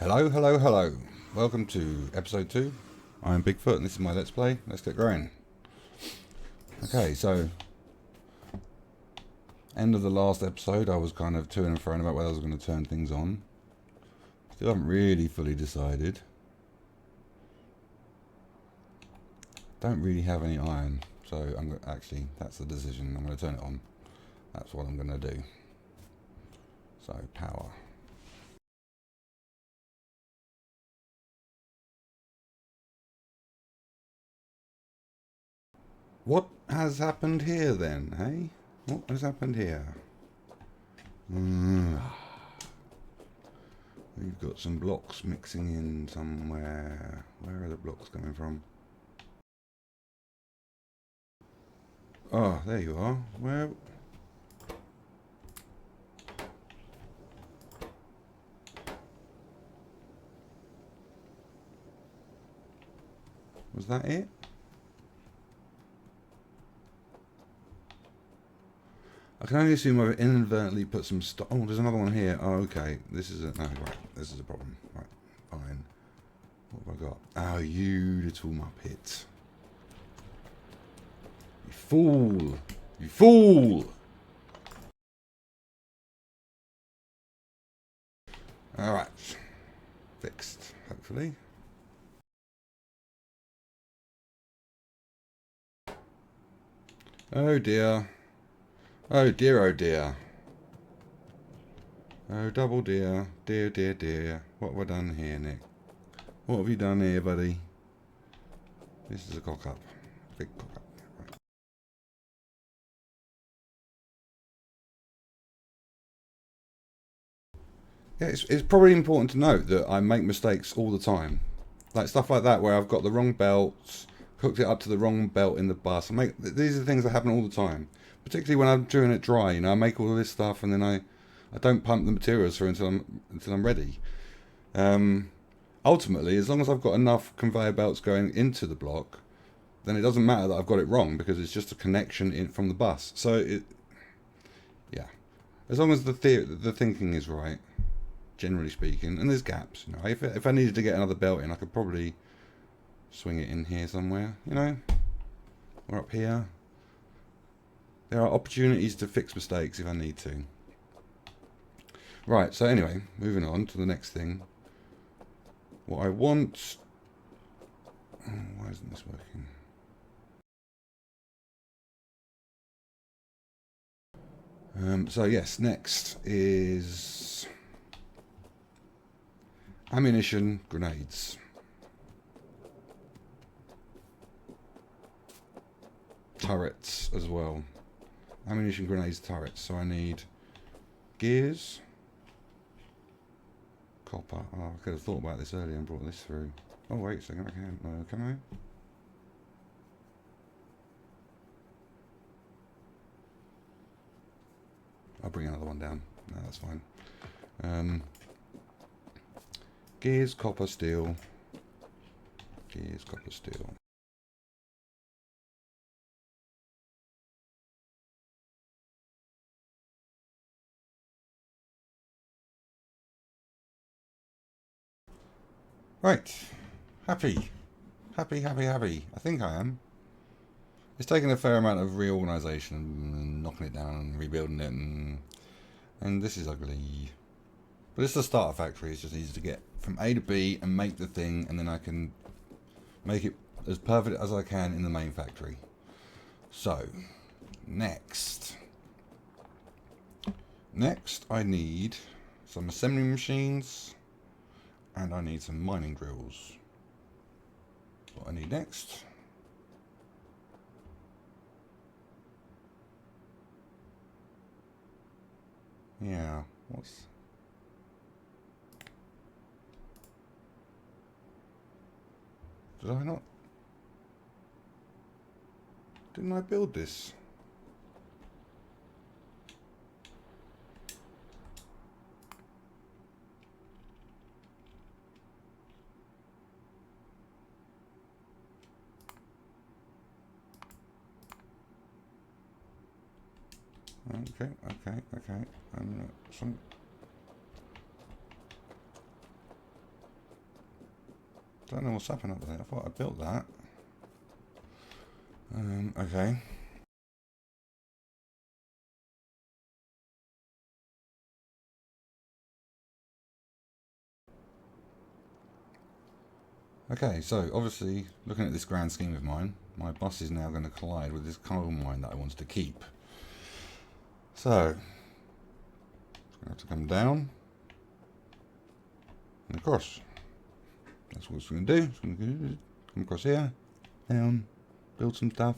Hello, hello, hello. Welcome to episode 2. I'm Bigfoot and this is my Let's Play. Let's get going. Okay, so end of the last episode I was kind of to and fro about whether I was going to turn things on. Still haven't really fully decided. Don't really have any iron, so actually that's the decision. I'm going to turn it on. That's what I'm going to do. So power. What has happened here then, hey? What has happened here? We've got some blocks mixing in somewhere. Where are the blocks coming from? Oh, there you are. Where? Was that it? I can only assume I've inadvertently put some stuff. Oh, there's another one here. Oh, okay. This is a... No, right. This is a problem. Right. Fine. What have I got? Oh, you little muppet. You fool. You fool. Alright. Fixed, hopefully. Oh, dear. Oh, dear, oh, dear. Oh, double dear. Dear, dear, dear. What have I done here, Nick? What have you done here, buddy? This is a cock-up. Big cock-up. Right. Yeah, it's probably important to note that I make mistakes all the time. Like stuff like that where I've got the wrong belts, hooked it up to the wrong belt in the bus. These are things that happen all the time. Particularly when I'm doing it dry, you know, I make all of this stuff and then I don't pump the materials through until I'm ready. Um, Ultimately, as long as I've got enough conveyor belts going into the block, then it doesn't matter that I've got it wrong because it's just a connection in from the bus. Yeah, as long as the thinking is right, generally speaking, and there's gaps. You know, if I needed to get another belt in, I could probably swing it in here somewhere. You know, or up here. There are opportunities to fix mistakes if I need to. Right. So anyway, moving on to the next thing. What I want. Oh, why isn't this working? So yes, next is ammunition grenades. Turrets as well. Ammunition grenades, turrets. So I need gears, copper. Oh, I could have thought about this earlier and brought this through. Oh wait a second, I can't. Can I? I'll bring another one down. No, that's fine. Gears, copper, steel. Gears, copper, steel. Right. Happy. Happy, happy, happy. I think I am. It's taken a fair amount of reorganisation and knocking it down and rebuilding it, and this is ugly. But it's the starter factory. It's just easy to get from A to B and make the thing, and then I can make it as perfect as I can in the main factory. So, next I need some assembly machines, and I need some mining drills. What I need next. Yeah, did I not? Didn't I build this? Okay. Don't know what's happened up there. I thought I built that. Okay. Okay, so obviously, looking at this grand scheme of mine, my bus is now going to collide with this coal mine that I wanted to keep. So, it's going to have to come down and across. That's what it's going to do. It's going to come across here, down, build some stuff,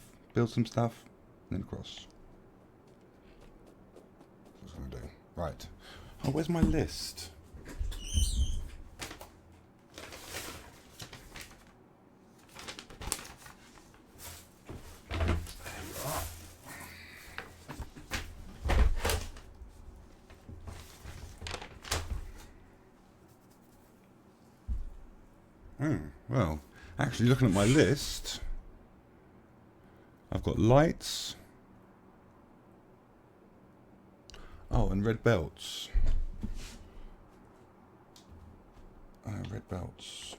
and then across. That's what it's going to do. Right. Oh, where's my list? Well, actually looking at my list, I've got lights. Oh, and red belts. Red belts.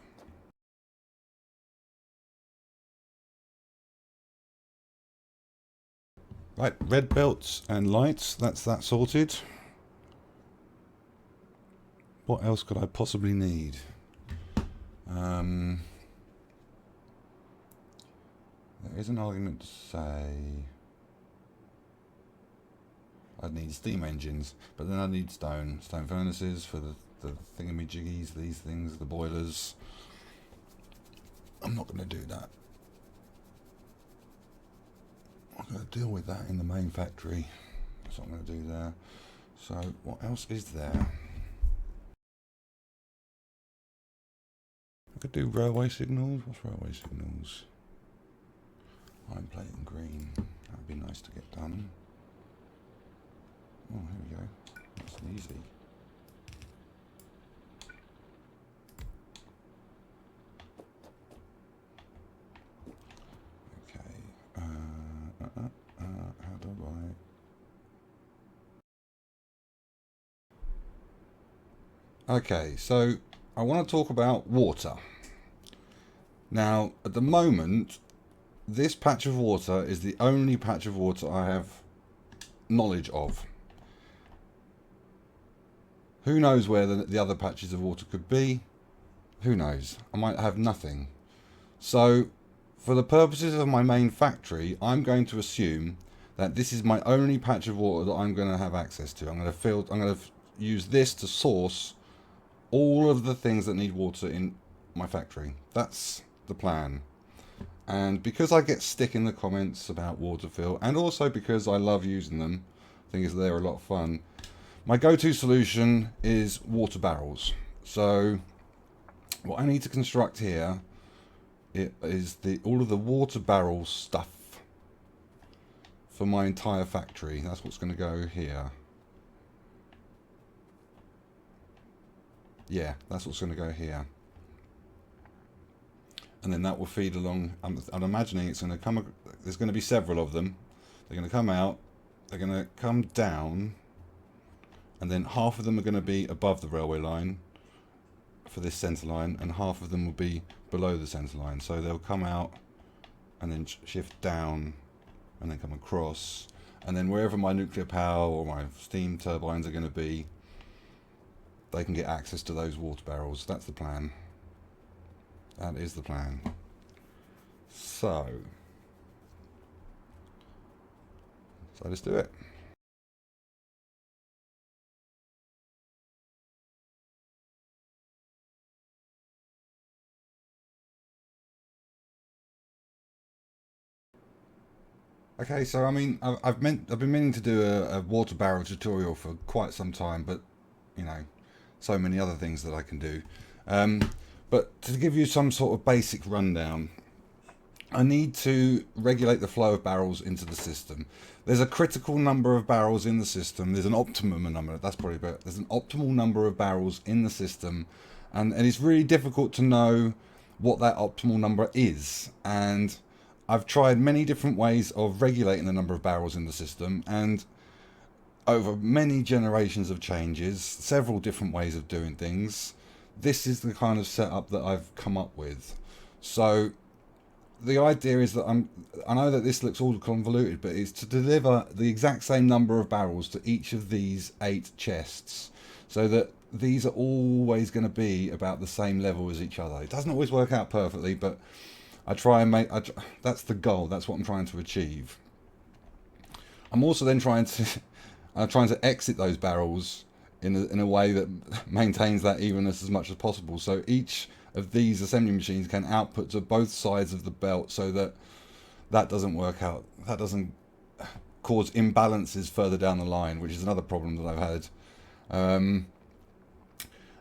Right, red belts and lights. That's that sorted. What else could I possibly need? There is an argument to say I'd need steam engines, but then I need stone furnaces for the thingamajiggies, these things, the boilers. I'm not going to do that. I'm going to deal with that in the main factory. That's what I'm going to do there. So what else is there? I could do railway signals. What's railway signals? Iron plate and green. That would be nice to get done. Oh, here we go. That's easy. Okay. How do I... Okay, so I want to talk about water. Now, at the moment, this patch of water is the only patch of water I have knowledge of. Who knows where the other patches of water could be? Who knows? I might have nothing. So, for the purposes of my main factory, I'm going to assume that this is my only patch of water that I'm going to have access to. I'm going to use this to source all of the things that need water in my factory. That's the plan. And because I get stick in the comments about water fill, and also because I love using them, I think they're a lot of fun, my go-to solution is water barrels. So what I need to construct here is all of the water barrel stuff for my entire factory. That's what's going to go here. Yeah, that's what's going to go here. And then that will feed along. I'm imagining it's going to come. There's going to be several of them. They're going to come out. They're going to come down. And then half of them are going to be above the railway line for this centre line, and half of them will be below the centre line. So they'll come out and then shift down and then come across. And then wherever my nuclear power or my steam turbines are going to be, they can get access to those water barrels. That's the plan. That is the plan. So let's do it. Okay, so I mean, I've been meaning to do a water barrel tutorial for quite some time, but you know, so many other things that I can do. But to give you some sort of basic rundown, I need to regulate the flow of barrels into the system. There's a critical number of barrels in the system. There's an optimum number. That's probably better. There's an optimal number of barrels in the system, and it's really difficult to know what that optimal number is. And I've tried many different ways of regulating the number of barrels in the system, and over many generations of changes, several different ways of doing things, this is the kind of setup that I've come up with. So the idea is that I know that this looks all convoluted, but it's to deliver the exact same number of barrels to each of these 8 chests, so that these are always going to be about the same level as each other. It doesn't always work out perfectly, but I try and that's the goal. That's what I'm trying to achieve. I'm also then trying to exit those barrels in a way that maintains that evenness as much as possible. So each of these assembly machines can output to both sides of the belt, so that that doesn't work out. That doesn't cause imbalances further down the line, which is another problem that I've had.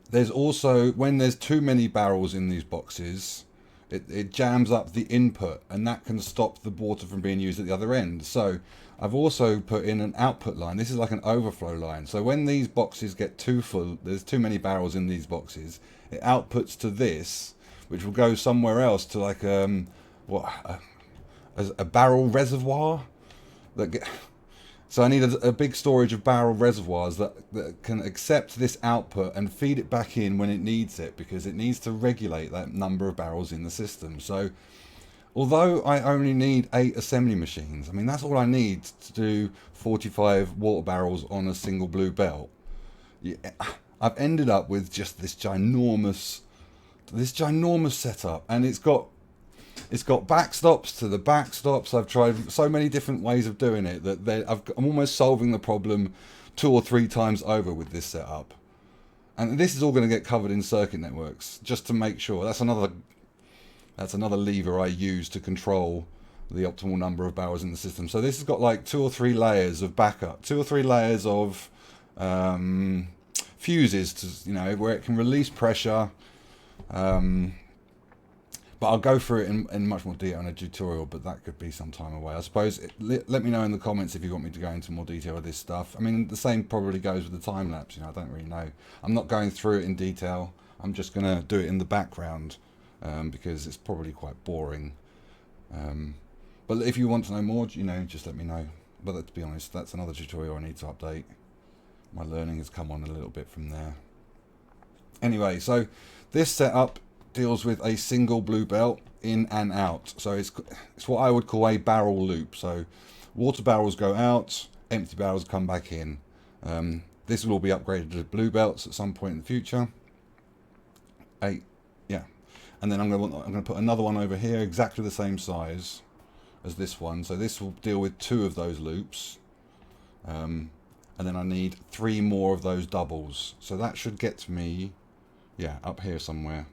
There's also, when there's too many barrels in these boxes, it jams up the input, and that can stop the water from being used at the other end. So I've also put in an output line. This is like an overflow line. So when these boxes get too full, there's too many barrels in these boxes, it outputs to this, which will go somewhere else to like a barrel reservoir that get. So I need a big storage of barrel reservoirs that can accept this output and feed it back in when it needs it, because it needs to regulate that number of barrels in the system. So although I only need 8 assembly machines, I mean, that's all I need to do 45 water barrels on a single blue belt. Yeah, I've ended up with just this ginormous setup, and it's got backstops to the backstops. I've tried so many different ways of doing it that I'm almost solving the problem 2 or 3 times over with this setup. And this is all going to get covered in circuit networks, just to make sure. That's another lever I use to control the optimal number of barrels in the system. So this has got like 2 or 3 layers of backup, 2 or 3 layers of fuses to, where it can release pressure. But I'll go through it in much more detail in a tutorial, but that could be some time away. I suppose, let me know in the comments if you want me to go into more detail of this stuff. I mean, the same probably goes with the time lapse, I don't really know. I'm not going through it in detail. I'm just going to do it in the background, because it's probably quite boring. But if you want to know more, just let me know. But to be honest, that's another tutorial I need to update. My learning has come on a little bit from there. Anyway, so this setup deals with a single blue belt in and out. So it's what I would call a barrel loop. So water barrels go out, empty barrels come back in. This will all be upgraded to blue belts at some point in the future. Yeah, and then I'm going to put another one over here, exactly the same size as this one. So this will deal with 2 of those loops, and then I need 3 more of those doubles. So that should get to me, up here somewhere.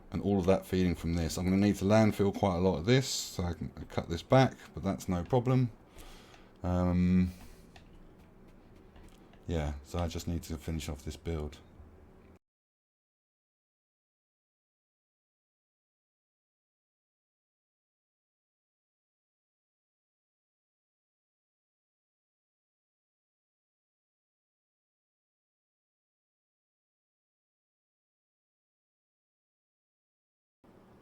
And all of that feeding from this. I'm going to need to landfill quite a lot of this, so I can cut this back, but that's no problem. So I just need to finish off this build.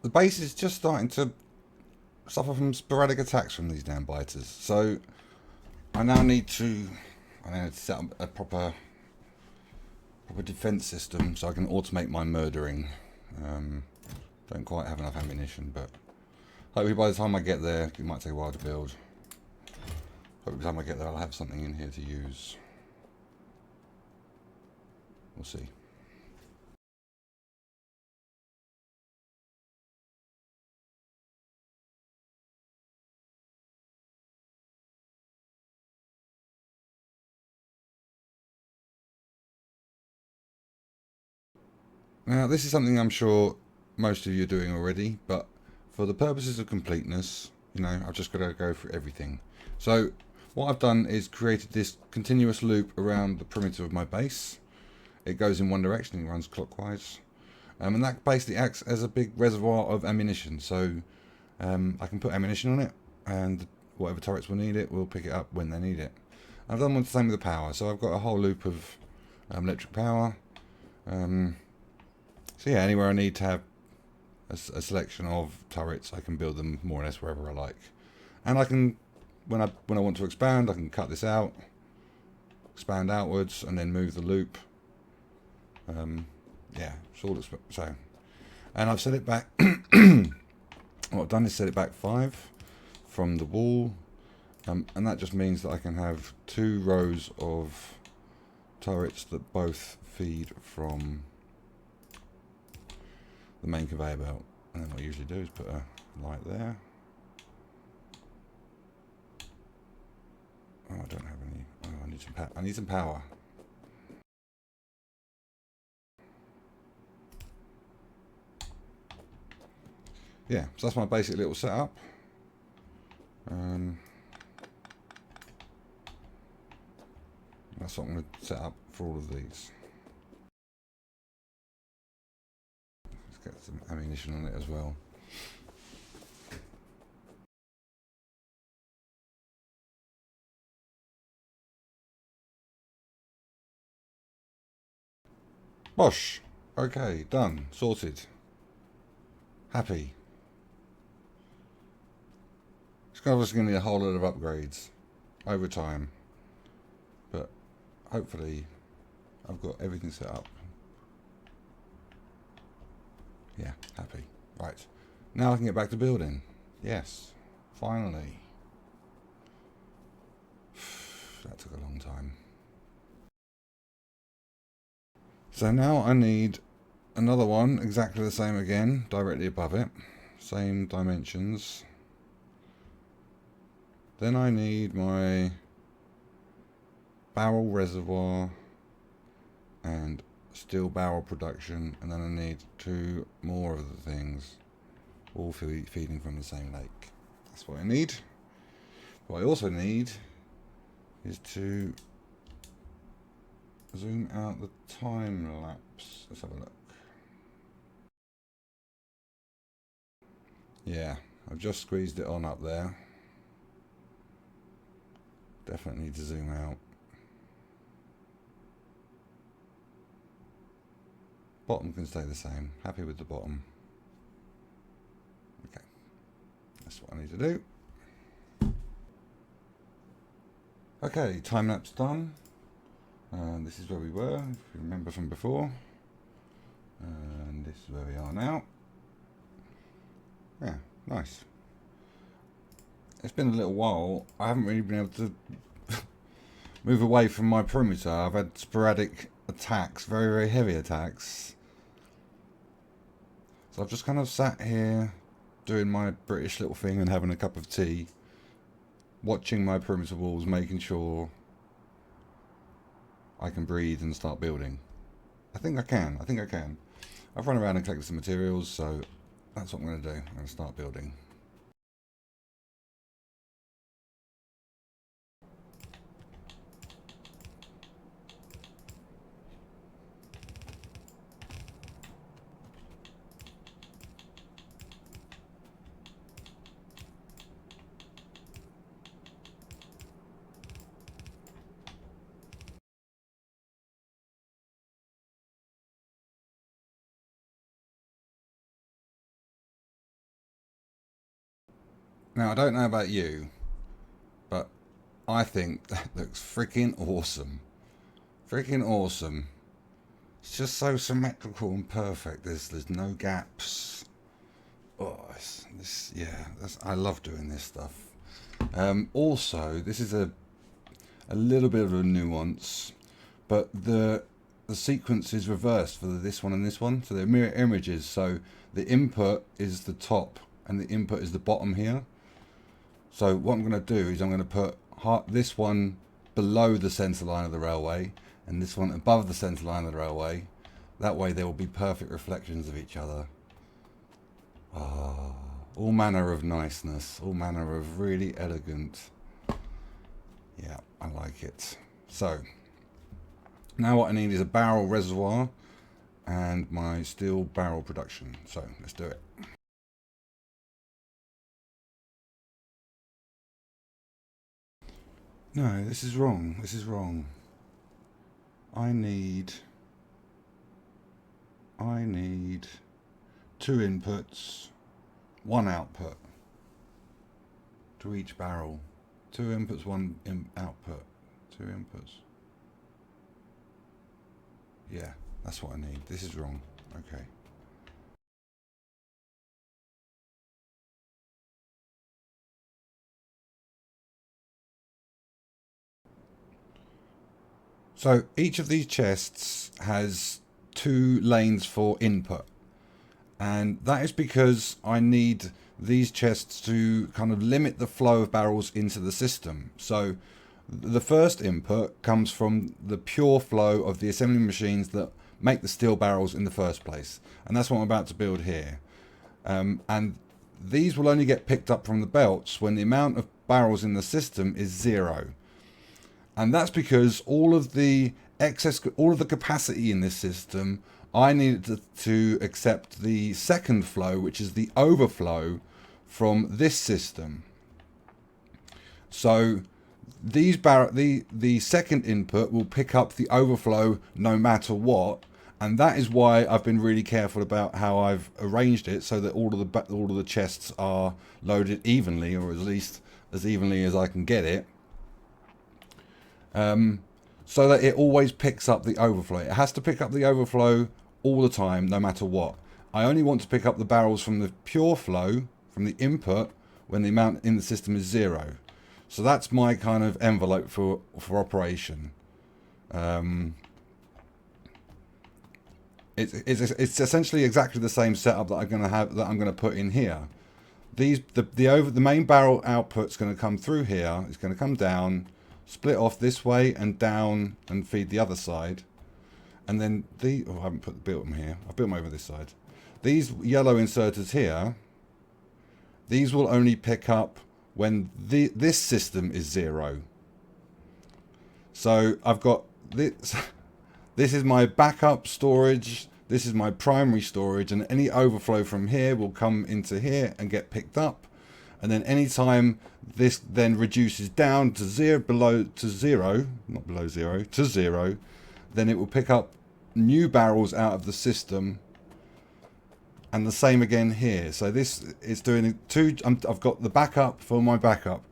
The base is just starting to suffer from sporadic attacks from these damn biters. So I now need to set up a proper defense system so I can automate my murdering. Don't quite have enough ammunition, but hopefully by the time I get there, it might take a while to build. Hopefully by the time I get there, I'll have something in here to use. We'll see. Now, this is something I'm sure most of you are doing already, but for the purposes of completeness, I've just got to go through everything. So what I've done is created this continuous loop around the perimeter of my base. It goes in one direction, it runs clockwise. And that basically acts as a big reservoir of ammunition. So I can put ammunition on it, and whatever turrets will need it will pick it up when they need it. I've done the same with the power. So I've got a whole loop of electric power. So yeah, anywhere I need to have a selection of turrets, I can build them more or less wherever I like. And I can, when I want to expand, I can cut this out, expand outwards, and then move the loop. Yeah, it's all so. And I've set it back. What I've done is set it back 5 from the wall, and that just means that I can have 2 rows of turrets that both feed from the main conveyor belt. And then what I usually do is put a light there. Oh, I don't have any. Oh, I need some power. I need some power. Yeah, so that's my basic little setup. That's what I'm going to set up for all of these. Let's get some ammunition on it as well. Bosh! Okay, done. Sorted. Happy. It's obviously going to need a whole lot of upgrades over time. But hopefully I've got everything set up. Yeah, happy. Right. Now I can get back to building. Yes. Finally. That took a long time. So now I need another one, exactly the same again, directly above it. Same dimensions. Then I need my barrel reservoir and steel barrel production, and then I need 2 more of the things, all feeding from the same lake. That's what I need. What I also need is to zoom out the time lapse. Let's have a look. Yeah, I've just squeezed it on up there. Definitely need to zoom out. Bottom can stay the same. Happy with the bottom. Okay, that's what I need to do. Okay, time lapse done. This is where we were, if you remember from before. And this is where we are now. Yeah, nice. It's been a little while. I haven't really been able to move away from my perimeter. I've had sporadic attacks, very, very heavy attacks. So I've just kind of sat here doing my British little thing and having a cup of tea, watching my perimeter walls, making sure I can breathe and start building. I think I can. I've run around and collected some materials, so that's what I'm going to do. I'm going to start building. Now, I don't know about you, but I think that looks freaking awesome. Freaking awesome. It's just so symmetrical and perfect. There's no gaps. Oh, I love doing this stuff. Also, this is a little bit of a nuance, but the sequence is reversed for this one and this one, so they're mirror images. So the input is the top and the input is the bottom here. So what I'm going to do is I'm going to put this one below the centre line of the railway and this one above the centre line of the railway. That way there will be perfect reflections of each other. Oh, all manner of niceness, all manner of really elegant. Yeah, I like it. So now what I need is a barrel reservoir and my steel barrel production. So let's do it. No, this is wrong. This is wrong. I need 2 inputs, 1 output to each barrel. 2 inputs, 1 output. 2 inputs. Yeah, that's what I need. This is wrong. Okay. So each of these chests has 2 lanes for input. And that is because I need these chests to kind of limit the flow of barrels into the system. So the first input comes from the pure flow of the assembly machines that make the steel barrels in the first place. And that's what I'm about to build here. And these will only get picked up from the belts when the amount of barrels in the system is 0. And that's because all of the capacity in this system, I needed to accept the second flow, which is the overflow from this system. So the second input will pick up the overflow no matter what, and that is why I've been really careful about how I've arranged it so that all of the chests are loaded evenly, or at least as evenly as I can get it. So that it always picks up the overflow. It has to pick up the overflow all the time, no matter what. I only want to pick up the barrels from the pure flow, from the input, when the amount in the system is 0. So that's my kind of envelope for operation. It's essentially exactly the same setup that I'm going to put in here. The main barrel output's going to come through here. It's going to come down, split off this way and down, and feed the other side. And then I haven't built them here. I've built them over this side. These yellow inserters here, these will only pick up when this system is 0. So I've got this. This is my backup storage. This is my primary storage, and any overflow from here will come into here and get picked up. And then anytime this then reduces down to 0, not below 0, to 0, then it will pick up new barrels out of the system. And the same again here. So this is doing I've got the backup for my backup.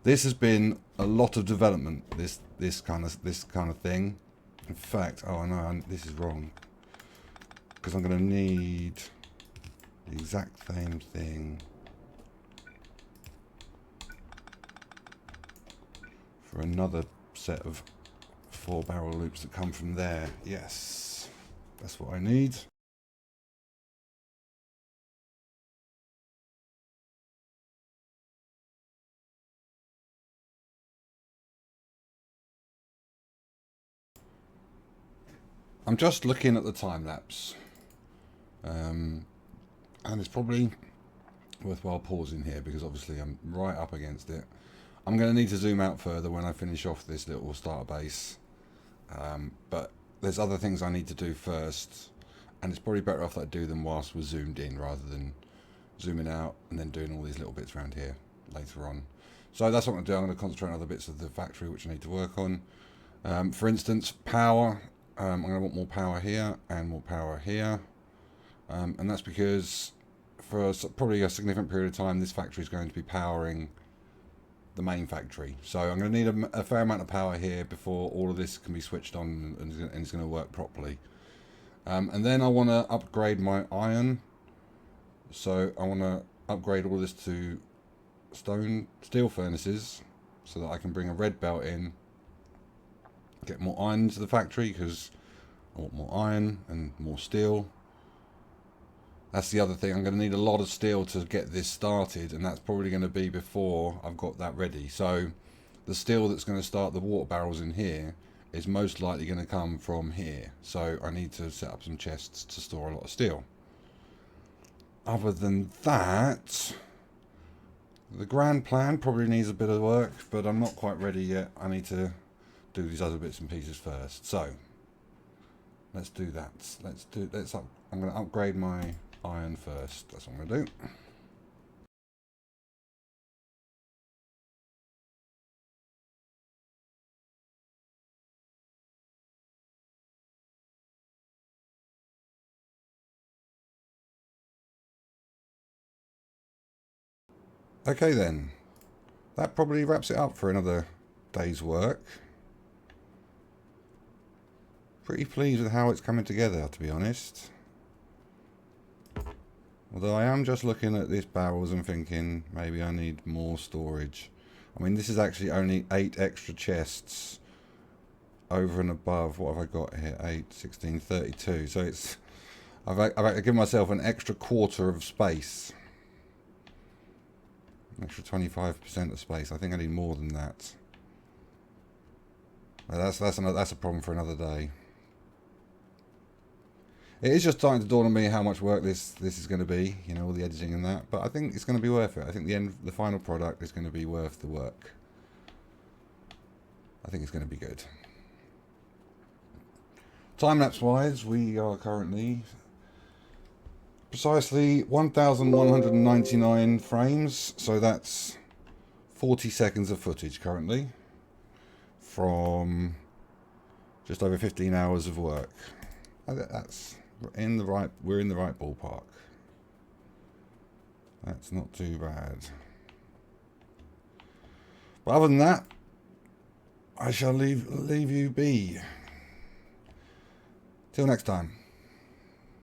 This has been a lot of development. This kind of thing. In fact, oh no, this is wrong, because I'm going to need the exact same thing for another set of 4 barrel loops that come from there. Yes, that's what I need. I'm just looking at the time lapse, and it's probably worthwhile pausing here because obviously I'm right up against it. I'm going to need to zoom out further when I finish off this little starter base, but there's other things I need to do first, and it's probably better off that I do them whilst we're zoomed in rather than zooming out and then doing all these little bits around here later on. So that's what I'm going to do. I'm going to concentrate on other bits of the factory which I need to work on. For instance, power. I'm going to want more power here and more power here, and that's because for probably a significant period of time this factory is going to be powering the main factory. So I'm going to need a fair amount of power here before all of this can be switched on and it's going to work properly. And then I want to upgrade my iron. So I want to upgrade all of this to steel furnaces so that I can bring a red belt in, get more iron into the factory because I want more iron and more steel. That's the other thing. I'm going to need a lot of steel to get this started, and that's probably going to be before I've got that ready. So the steel that's going to start the water barrels in here is most likely going to come from here. So I need to set up some chests to store a lot of steel. Other than that, the grand plan probably needs a bit of work, but I'm not quite ready yet. I need to do these other bits and pieces first. So let's do that. I'm going to upgrade my iron first. That's what I'm going to do. Okay then, that probably wraps it up for another day's work. pretty pleased with how it's coming together, to be honest. Although I am just looking at these barrels and thinking maybe I need more storage. I mean, this is actually only 8 extra chests over and above. What have I got here? 8, 16, 32. So it's I've given myself an extra quarter of space. An extra 25% of space. I think I need more than that. That's a problem for another day. It is just starting to dawn on me how much work this is going to be, you know, all the editing and that. But I think it's going to be worth it. I think the final product is going to be worth the work. I think it's going to be good. Time-lapse wise, we are currently precisely 1,199 frames. So that's 40 seconds of footage currently from just over 15 hours of work. That's we're in the right ballpark. That's not too bad. But other than that, I shall leave you be. Till next time.